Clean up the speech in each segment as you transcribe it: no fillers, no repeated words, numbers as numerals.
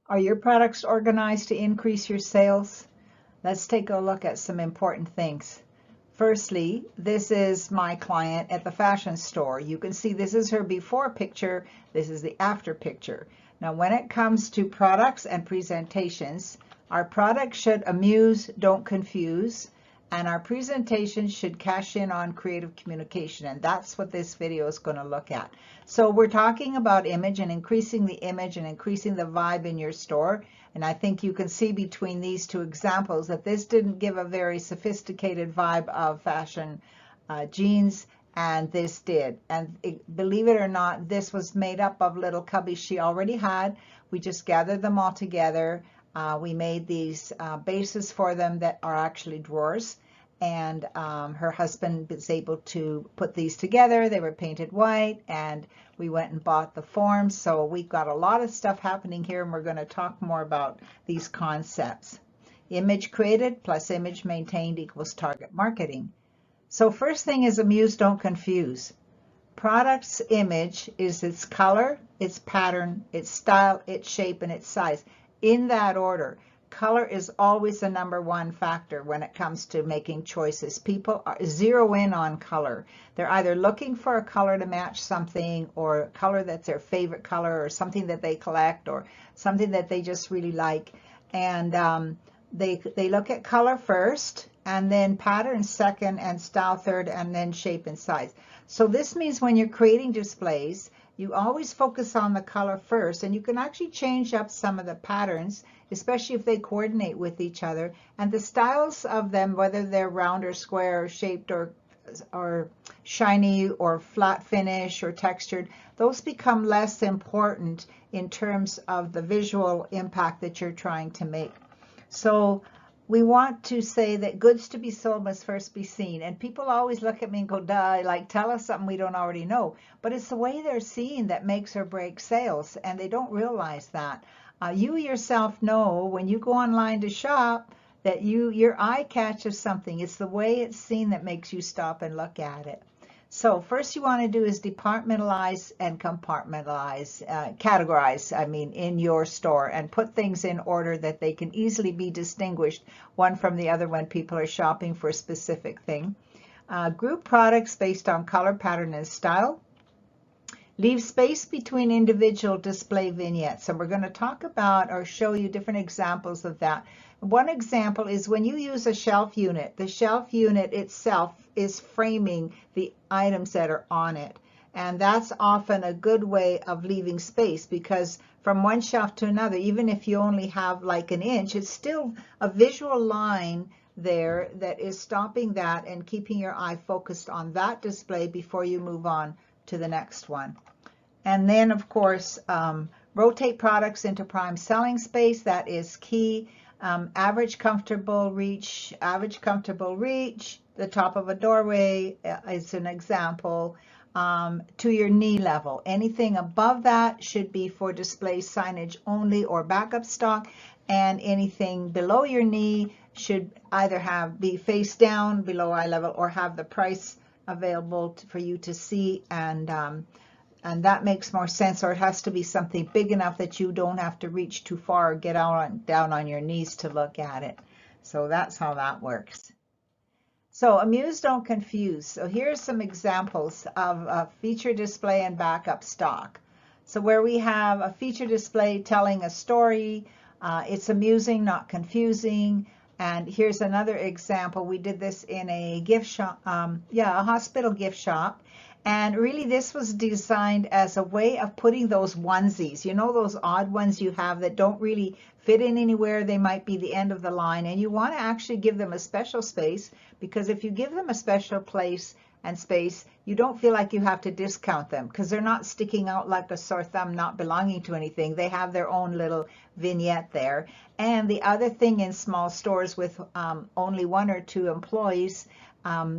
Are your products organized to increase your sales? Let's take a look at some important things. Firstly, this is my client at the fashion store. You can see this is her before picture. This is the after picture. Now, when it comes to products and presentations, our products should amuse, don't confuse, and our presentation should cash in on creative communication. And that's what this video is going to look at. So we're talking about image and increasing the image and increasing the vibe in your store. And I think you can see between these two examples that this didn't give a very sophisticated vibe of fashion jeans, and this did. And believe it or not, this was made up of little cubbies she already had. We just gathered them all together. We made these bases for them that are actually drawers, and her husband was able to put these together. They were painted white, and we went and bought the forms. So we've got a lot of stuff happening here, and we're going to talk more about these concepts. Image created plus image maintained equals target marketing. So first thing is amuse, don't confuse. Product's image is its color, its pattern, its style, its shape, and its size. In that order. Color is always the #1 factor when it comes to making choices. People zero in on color. They're either looking for a color to match something, or a color that's their favorite color, or something that they collect, or something that they just really like. And they look at color first, and then pattern second, and style third, and then shape and size. So this means when you're creating displays, you always focus on the color first, and you can actually change up some of the patterns, especially if they coordinate with each other. And the styles of them, whether they're round or square or shaped or shiny or flat finish or textured, those become less important in terms of the visual impact that you're trying to make. So we want to say that goods to be sold must first be seen. And people always look at me and go, duh, like, tell us something we don't already know. But it's the way they're seen that makes or breaks sales, and they don't realize that. You yourself know when you go online to shop that your eye catches something. It's the way it's seen that makes you stop and look at it. So first you want to do is departmentalize and compartmentalize, categorize, in your store, and put things in order that they can easily be distinguished one from the other when people are shopping for a specific thing. Group products based on color, pattern, and style. Leave space between individual display vignettes. And we're going to talk about or show you different examples of that. One example is when you use a shelf unit. The shelf unit itself is framing the items that are on it. And that's often a good way of leaving space, because from one shelf to another, even if you only have like an inch, it's still a visual line there that is stopping that and keeping your eye focused on that display before you move on to the next one. And then, of course, rotate products into prime selling space. That is key. Average comfortable reach, the top of a doorway is an example, to your knee level. Anything above that should be for display signage only or backup stock, and anything below your knee should either be face down below eye level or have the price available for you to see, and that makes more sense, or it has to be something big enough that you don't have to reach too far or get down on your knees to look at it. So that's how that works. So amuse, don't confuse. So here's some examples of a feature display and backup stock. So where we have a feature display telling a story, it's amusing, not confusing. And here's another example. We did this in a gift shop, a hospital gift shop. And really this was designed as a way of putting those onesies, you know, those odd ones you have that don't really fit in anywhere. They might be the end of the line, and you want to actually give them a special space, because if you give them a special place and space, you don't feel like you have to discount them, because they're not sticking out like a sore thumb not belonging to anything. They have their own little vignette there. And the other thing in small stores with only 1 or 2 employees,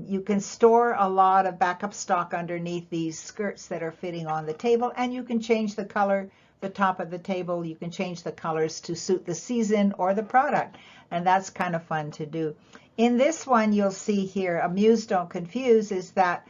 you can store a lot of backup stock underneath these skirts that are fitting on the table, and you can change the color, the top of the table. You can change the colors to suit the season or the product, and that's kind of fun to do. In this one, you'll see here, amuse, don't confuse, is that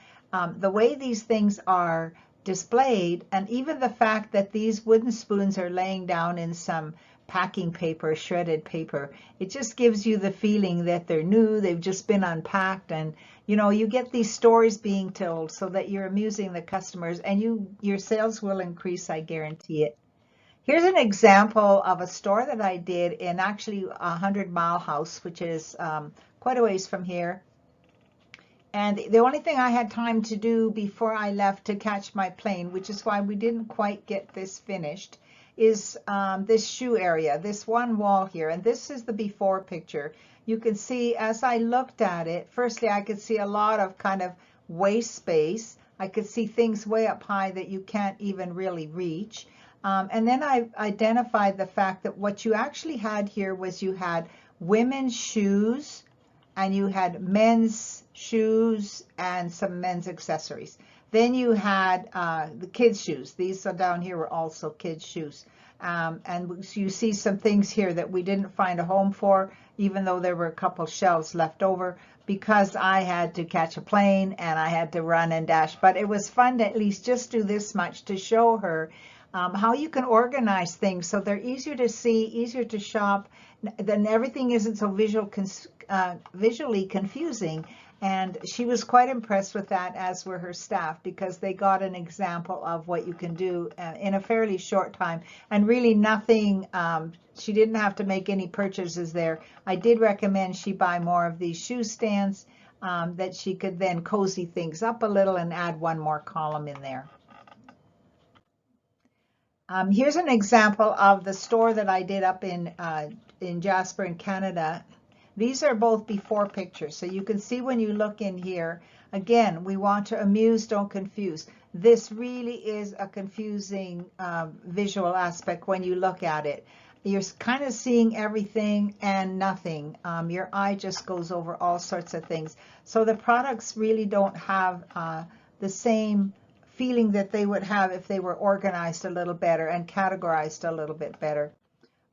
the way these things are displayed, and even the fact that these wooden spoons are laying down in some packing paper, shredded paper. It just gives you the feeling that they're new, they've just been unpacked, and you get these stories being told so that you're amusing the customers, and your sales will increase, I guarantee it. Here's an example of a store that I did in actually 100 Mile House, which is quite a ways from here. And the only thing I had time to do before I left to catch my plane, which is why we didn't quite get this finished, is this shoe area, this one wall here. And this is the before picture. You can see as I looked at it, firstly, I could see a lot of kind of waist space. I could see things way up high that you can't even really reach. And then I identified the fact that what you actually had here was you had women's shoes, and you had men's shoes and some men's accessories. Then you had the kids' shoes. These are down here were also kids' shoes. And you see some things here that we didn't find a home for, even though there were a couple shelves left over, because I had to catch a plane and I had to run and dash. But it was fun to at least just do this much to show her how you can organize things so they're easier to see, easier to shop, then everything isn't so visually confusing. And she was quite impressed with that, as were her staff, because they got an example of what you can do in a fairly short time, and really nothing, she didn't have to make any purchases there. I did recommend she buy more of these shoe stands that she could then cozy things up a little and add one more column in there. Here's an example of the store that I did up in Jasper in Canada. These are both before pictures, so you can see when you look in here. Again, we want to amuse, don't confuse. This really is a confusing visual aspect when you look at it. You're kind of seeing everything and nothing. Your eye just goes over all sorts of things. So the products really don't have the same feeling that they would have if they were organized a little better and categorized a little bit better.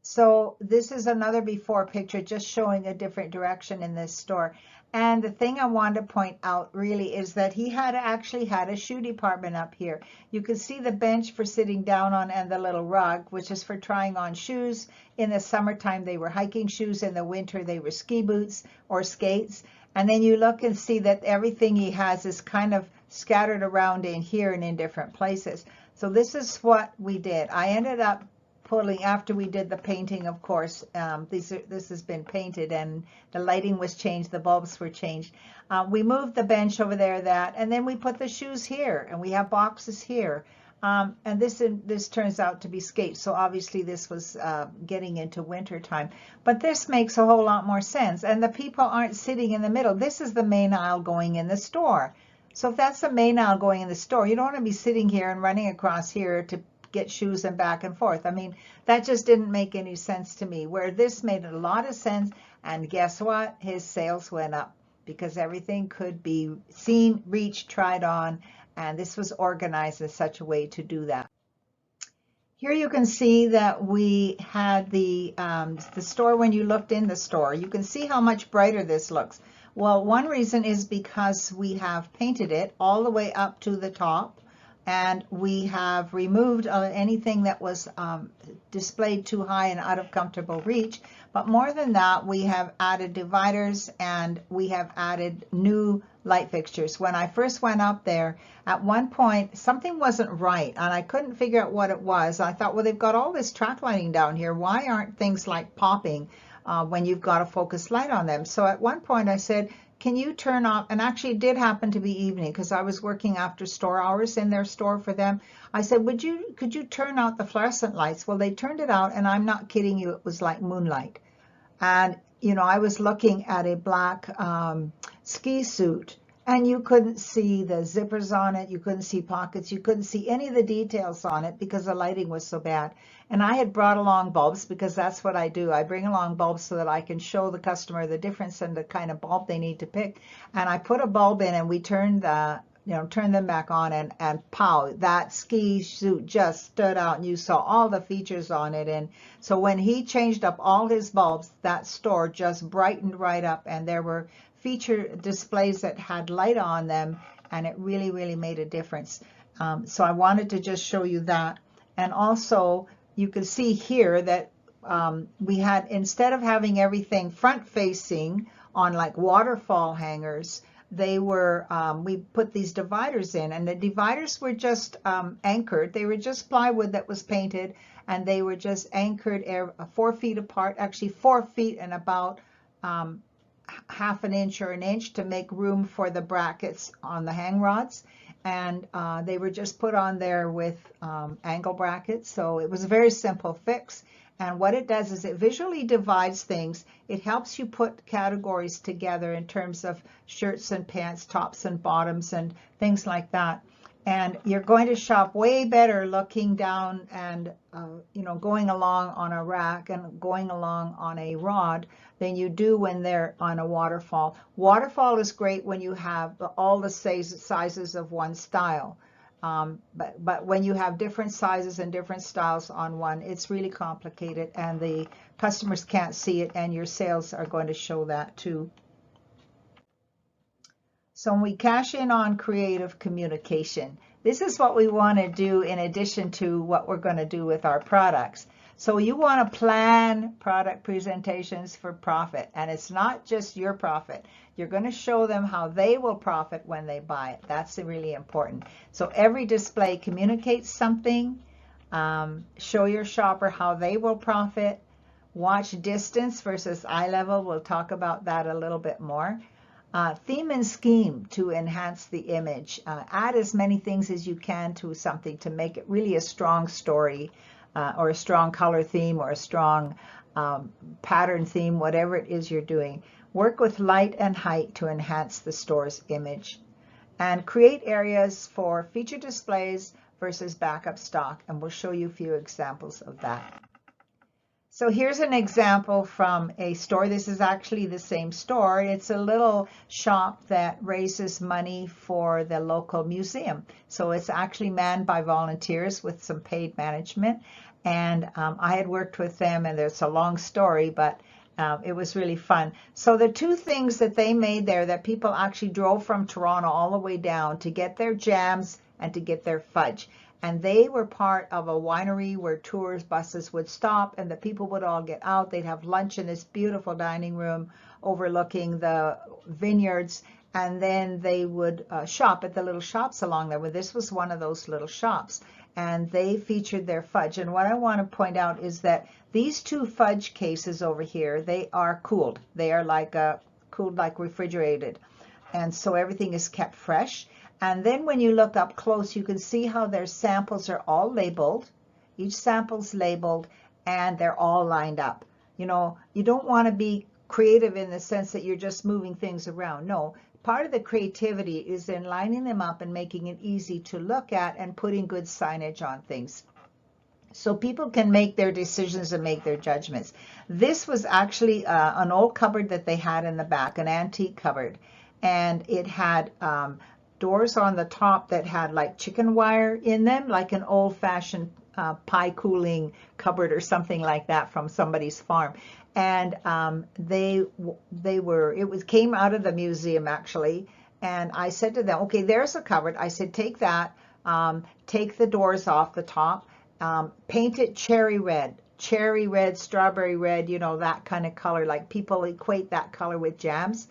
So this is another before picture, just showing a different direction in this store. And the thing I wanted to point out really is that he had actually had a shoe department up here. You can see the bench for sitting down on and the little rug, which is for trying on shoes. In the summertime, they were hiking shoes. In the winter, they were ski boots or skates. And then you look and see that everything he has is kind of scattered around in here and in different places. So this is what we did. I ended up pulling, after we did the painting, of course, this has been painted and the lighting was changed, the bulbs were changed. We moved the bench over there, and then we put the shoes here, and we have boxes here. And this turns out to be skates, so obviously this was getting into winter time. But this makes a whole lot more sense, and the people aren't sitting in the middle. This is the main aisle going in the store. So if that's the main aisle going in the store, you don't want to be sitting here and running across here to get shoes and back and forth. I mean, that just didn't make any sense to me, where this made a lot of sense. And guess what? His sales went up because everything could be seen, reached, tried on, and this was organized in such a way to do that. Here you can see that we had the store. When you looked in the store, you can see how much brighter this looks. Well, one reason is because we have painted it all the way up to the top, and we have removed anything that was displayed too high and out of comfortable reach. But more than that, we have added dividers and we have added new light fixtures. When I first went up there, at one point, something wasn't right, and I couldn't figure out what it was. I thought, well, they've got all this track lighting down here. Why aren't things like popping when you've got a focused light on them? So at one point I said, can you turn off, and actually it did happen to be evening because I was working after store hours in their store for them. I said, could you turn out the fluorescent lights? Well, they turned it out, and I'm not kidding you, it was like moonlight. And I was looking at a black ski suit, and you couldn't see the zippers on it, you couldn't see pockets, you couldn't see any of the details on it because the lighting was so bad. And I had brought along bulbs because that's what I do. I bring along bulbs so that I can show the customer the difference in the kind of bulb they need to pick. And I put a bulb in, and we turned them back on, and pow, that ski suit just stood out, and you saw all the features on it. And so when he changed up all his bulbs, that store just brightened right up, and there were feature displays that had light on them, and it really, really made a difference. So I wanted to just show you that. And also, you can see here that we had, instead of having everything front facing on like waterfall hangers, they were, we put these dividers in, and the dividers were just anchored. They were just plywood that was painted, and they were just anchored 4 feet apart, actually 4 feet and about half an inch or an inch to make room for the brackets on the hang rods. And they were just put on there with angle brackets. So it was a very simple fix. And what it does is it visually divides things. It helps you put categories together in terms of shirts and pants, tops and bottoms, and things like that. And you're going to shop way better looking down and, going along on a rack and going along on a rod than you do when they're on a waterfall. Waterfall is great when you have all the sizes of one style. But when you have different sizes and different styles on one, it's really complicated, and the customers can't see it, and your sales are going to show that too. So when we cash in on creative communication, this is what we want to do in addition to what we're going to do with our products. So you want to plan product presentations for profit, and it's not just your profit. You're going to show them how they will profit when they buy it. That's really important. So every display communicates something. Show your shopper how they will profit. Watch distance versus eye level. We'll talk about that a little bit more. Theme and scheme to enhance the image. Add as many things as you can to something to make it really a strong story, or a strong color theme, or a strong pattern theme, whatever it is you're doing. Work with light and height to enhance the store's image. And create areas for feature displays versus backup stock, and we'll show you a few examples of that. So here's an example from a store. This is actually the same store. It's a little shop that raises money for the local museum. So it's actually manned by volunteers with some paid management. And I had worked with them, and it's a long story, but it was really fun. So the two things that they made there that people actually drove from Toronto all the way down to get their jams and to get their fudge. And they were part of a winery where tours buses would stop, and the people would all get out. They'd have lunch in this beautiful dining room overlooking the vineyards, and then they would shop at the little shops along there. Well, this was one of those little shops, and they featured their fudge. And what I want to point out is that these two fudge cases over here, they are cooled. They are like cooled, like refrigerated, and so everything is kept fresh. And then when you look up close, you can see how their samples are all labeled. Each sample's labeled, and they're all lined up. You don't want to be creative in the sense that you're just moving things around. No, part of the creativity is in lining them up and making it easy to look at and putting good signage on things, so people can make their decisions and make their judgments. This was actually an old cupboard that they had in the back, an antique cupboard, and it had doors on the top that had like chicken wire in them, like an old-fashioned pie cooling cupboard or something like that from somebody's farm. And it came out of the museum actually. And I said to them, okay, there's a cupboard. I said, take that, take the doors off the top, paint it cherry red, strawberry red, that kind of color, like people equate that color with jams.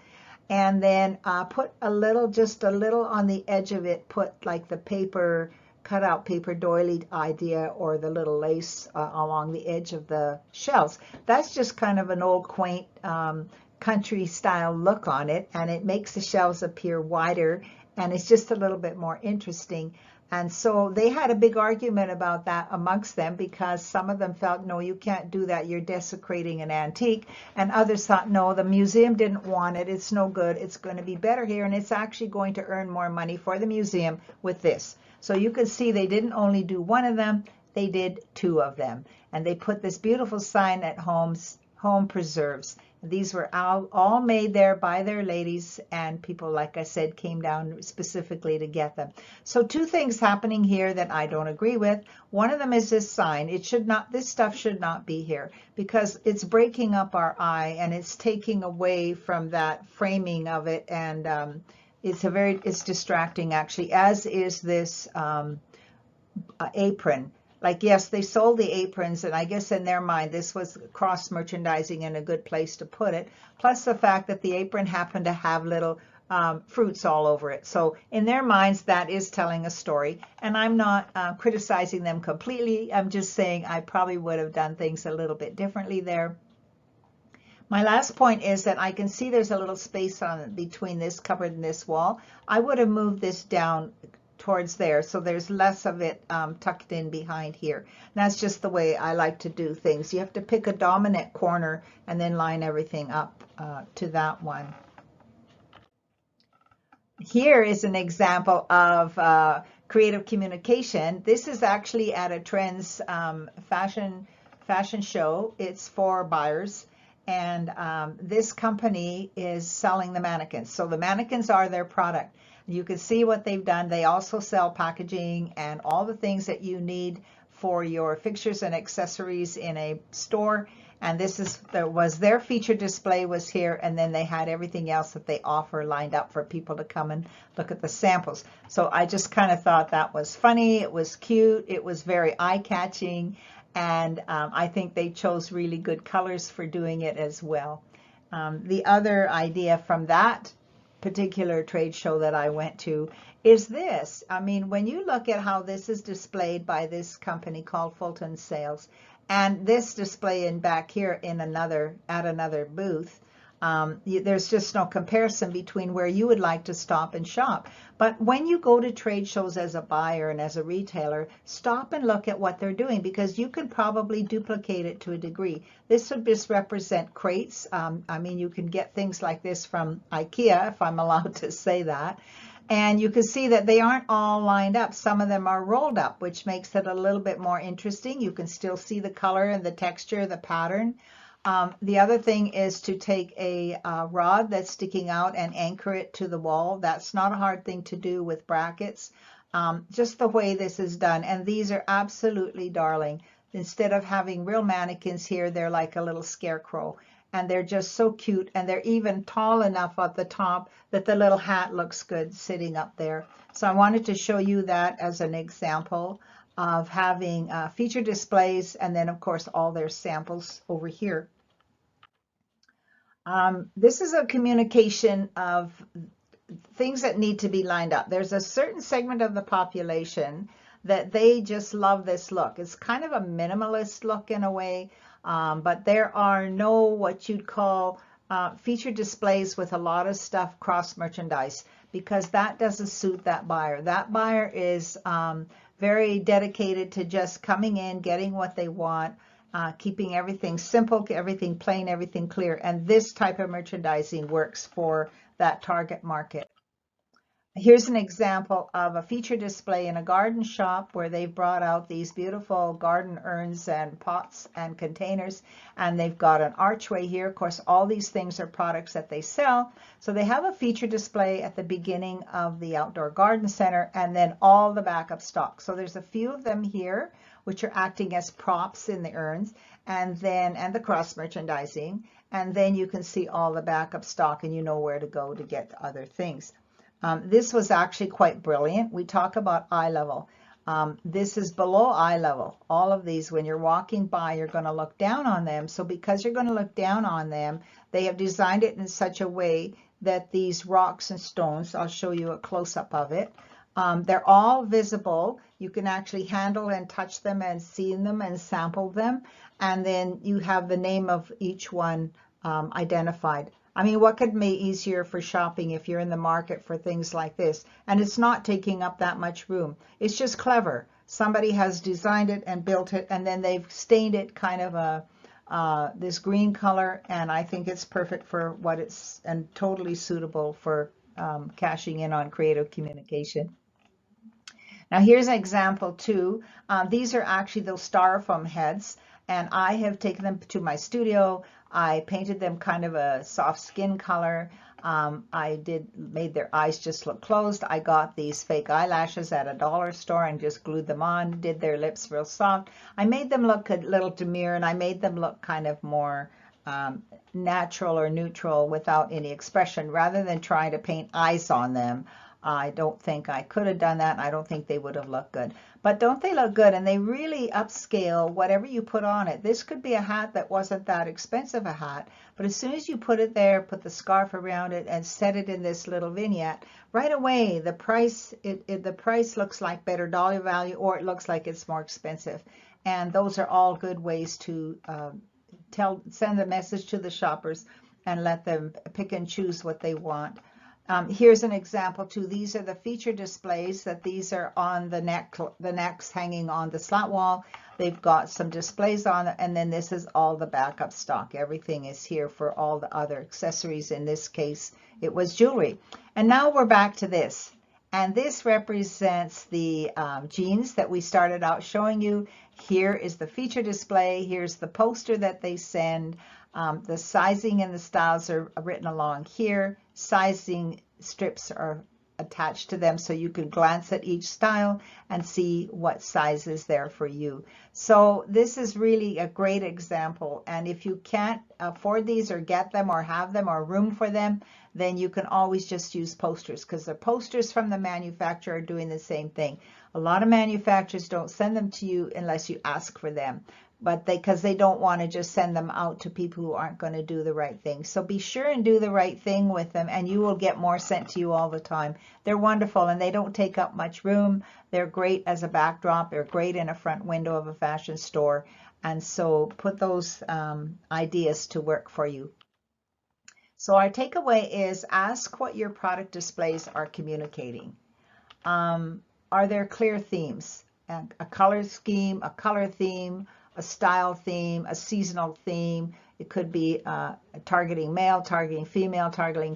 And then put just a little on the edge of it, put like the paper, cut out paper doily idea, or the little lace along the edge of the shelves. That's just kind of an old quaint country style look on it, and it makes the shelves appear wider, and it's just a little bit more interesting. And so they had a big argument about that amongst them, because some of them felt, no, you can't do that, you're desecrating an antique. And others thought, no, the museum didn't want it, it's no good, it's going to be better here, and it's actually going to earn more money for the museum with this. So you can see they didn't only do one of them, they did two of them. And they put this beautiful sign at Home Preserves. These were all made there by their ladies, and people, like I said, came down specifically to get them. So two things happening here that I don't agree with. One of them is this sign. This stuff should not be here, because it's breaking up our eye and it's taking away from that framing of it, and it's distracting actually, as is this apron. Like, yes, they sold the aprons, and I guess in their mind, this was cross merchandising and a good place to put it. Plus the fact that the apron happened to have little fruits all over it. So in their minds, that is telling a story. And I'm not criticizing them completely. I'm just saying I probably would have done things a little bit differently there. My last point is that I can see there's a little space on between this cupboard and this wall. I would have moved this down towards there, so there's less of it tucked in behind here. And that's just the way I like to do things. You have to pick a dominant corner and then line everything up to that one. Here is an example of creative communication. This is actually at a Trends fashion show. It's for buyers. And this company is selling the mannequins. So the mannequins are their product. You can see what they've done. They also sell packaging and all the things that you need for your fixtures and accessories in a store. And this was their feature display was here, and then they had everything else that they offer lined up for people to come and look at the samples. So I just kind of thought that was funny. It was cute. It was very eye-catching. And I think they chose really good colors for doing it as well. The other idea from that particular trade show that I went to is this. I mean, when you look at how this is displayed by this company called Fulton Sales, and this display in back here in at another booth, there's just no comparison between where you would like to stop and shop. But when you go to trade shows as a buyer and as a retailer, stop and look at what they're doing, because you can probably duplicate it to a degree. This would just represent crates. I mean, you can get things like this from IKEA, if I'm allowed to say that. And you can see that they aren't all lined up. Some of them are rolled up, which makes it a little bit more interesting. You can still see the color and the texture, the pattern. The other thing is to take a rod that's sticking out and anchor it to the wall. That's not a hard thing to do with brackets. Just the way this is done. And these are absolutely darling. Instead of having real mannequins here, they're like a little scarecrow. And they're just so cute. And they're even tall enough at the top that the little hat looks good sitting up there. So I wanted to show you that as an example of having feature displays, and then of course all their samples over here. This is a communication of things that need to be lined up. There's a certain segment of the population that they just love this look. It's kind of a minimalist look in a way, but there are no what you'd call feature displays with a lot of stuff cross merchandise, because that doesn't suit that buyer. That buyer is very dedicated to just coming in, getting what they want, keeping everything simple, everything plain, everything clear. And this type of merchandising works for that target market. Here's an example of a feature display in a garden shop where they've brought out these beautiful garden urns and pots and containers, and they've got an archway here. Of course, all these things are products that they sell. So they have a feature display at the beginning of the outdoor garden center, and then all the backup stock. So there's a few of them here which are acting as props in the urns, and the cross merchandising, and then you can see all the backup stock, and you know where to go to get other things. This was actually quite brilliant. We talk about eye level. This is below eye level. All of these, when you're walking by, you're going to look down on them. So because you're going to look down on them, they have designed it in such a way that these rocks and stones, I'll show you a close-up of it, they're all visible. You can actually handle and touch them and see them and sample them. And then you have the name of each one identified. I mean, what could be easier for shopping if you're in the market for things like this? And it's not taking up that much room. It's just clever. Somebody has designed it and built it, and then they've stained it kind of this green color, and I think it's perfect for what it's, and totally suitable for cashing in on creative communication. Now here's an example too. These are actually those styrofoam heads, and I have taken them to my studio. I painted them kind of a soft skin color. I made their eyes just look closed. I got these fake eyelashes at a dollar store and just glued them on, did their lips real soft. I made them look a little demure, and I made them look kind of more natural or neutral without any expression. Rather than trying to paint eyes on them, I don't think I could have done that. And I don't think they would have looked good. But don't they look good? And they really upscale whatever you put on it. This could be a hat that wasn't that expensive a hat, but as soon as you put it there, put the scarf around it, and set it in this little vignette, right away the price looks like better dollar value, or it looks like it's more expensive. And those are all good ways to send a message to the shoppers and let them pick and choose what they want. Here's an example too. These are the feature displays that these are on the necks hanging on the slat wall. They've got some displays on it, and then this is all the backup stock. Everything is here for all the other accessories. In this case, it was jewelry. And now we're back to this. And this represents the jeans that we started out showing you. Here is the feature display. Here's the poster that they send. The sizing and the styles are written along here. Sizing strips are attached to them, so you can glance at each style and see what size is there for you. So this is really a great example, and if you can't afford these or get them or have them or room for them, then you can always just use posters, because the posters from the manufacturer are doing the same thing. A lot of manufacturers don't send them to you unless you ask for them, but because they don't want to just send them out to people who aren't going to do the right thing. So be sure and do the right thing with them, and you will get more sent to you all the time. They're wonderful, and they don't take up much room. They're great as a backdrop. They're great in a front window of a fashion store. And so put those ideas to work for you. So our takeaway is ask what your product displays are communicating. Are there clear themes? A color scheme, a color theme, a style theme, a seasonal theme. It could be targeting male, targeting female, targeting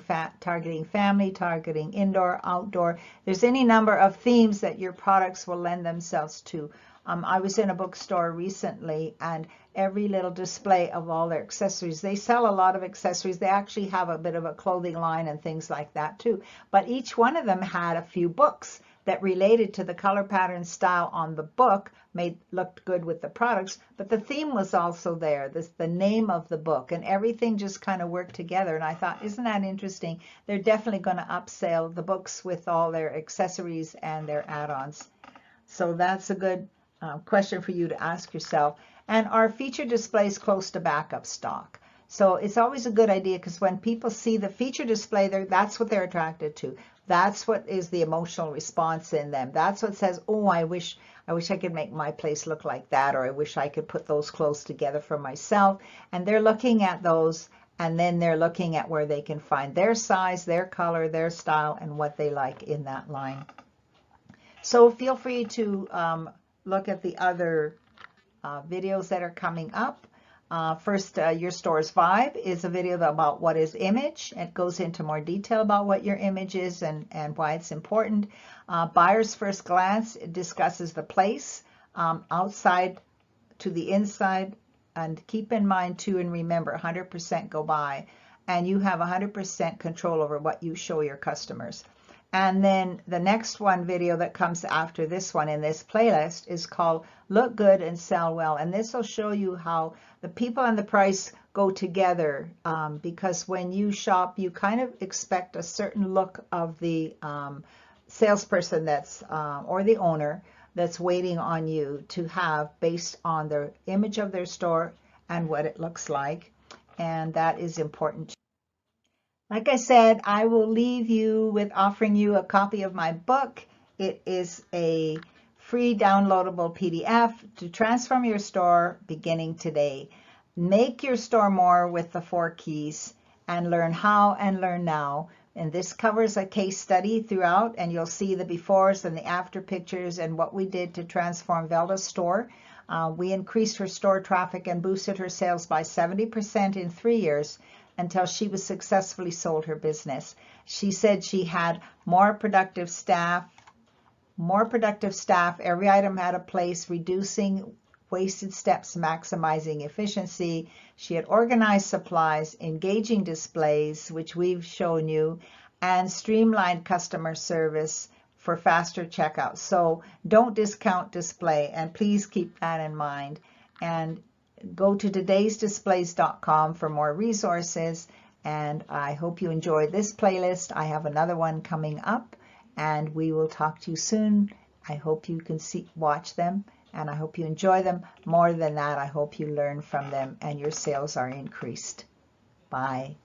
family, targeting indoor, outdoor. There's any number of themes that your products will lend themselves to. I was in a bookstore recently, and every little display of all their accessories. They sell a lot of accessories. They actually have a bit of a clothing line and things like that too. But each one of them had a few books that related to the color pattern style on the book, looked good with the products, but the theme was also there, the name of the book, and everything just kind of worked together. And I thought, isn't that interesting? They're definitely going to upsell the books with all their accessories and their add-ons. So that's a good question for you to ask yourself. And are feature displays close to backup stock? So it's always a good idea, because when people see the feature display, that's what they're attracted to. That's what is the emotional response in them. That's what says, oh, I wish I could make my place look like that, or I wish I could put those clothes together for myself. And they're looking at those, and then they're looking at where they can find their size, their color, their style, and what they like in that line. So feel free to look at the other videos that are coming up. First, Your Store's Vibe is a video about what is image. It goes into more detail about what your image is and why it's important. Buyer's First Glance, it discusses the place, outside to the inside. And keep in mind too, and remember, 100% go by, and you have 100% control over what you show your customers. And then the next video that comes after this one in this playlist is called Look Good and Sell Well. And this will show you how the people and the price go together, because when you shop, you kind of expect a certain look of the salesperson that's or the owner that's waiting on you to have based on the image of their store and what it looks like. And that is important. Like I said, I will leave you with offering you a copy of my book. It is a free downloadable PDF to transform your store beginning today. Make your store more with the 4 keys and learn how and learn now. And this covers a case study throughout, and you'll see the befores and the after pictures and what we did to transform Velda's store. We increased her store traffic and boosted her sales by 70% in 3 years. Until she was successfully sold her business. She said she had more productive staff, every item had a place, reducing wasted steps, maximizing efficiency. She had organized supplies, engaging displays, which we've shown you, and streamlined customer service for faster checkout. So don't discount display, and please keep that in mind. And go to todaysdisplays.com for more resources, and I hope you enjoyed this playlist. I have another one coming up, and we will talk to you soon. I hope you can watch them, and I hope you enjoy them. More than that, I hope you learn from them and your sales are increased. Bye.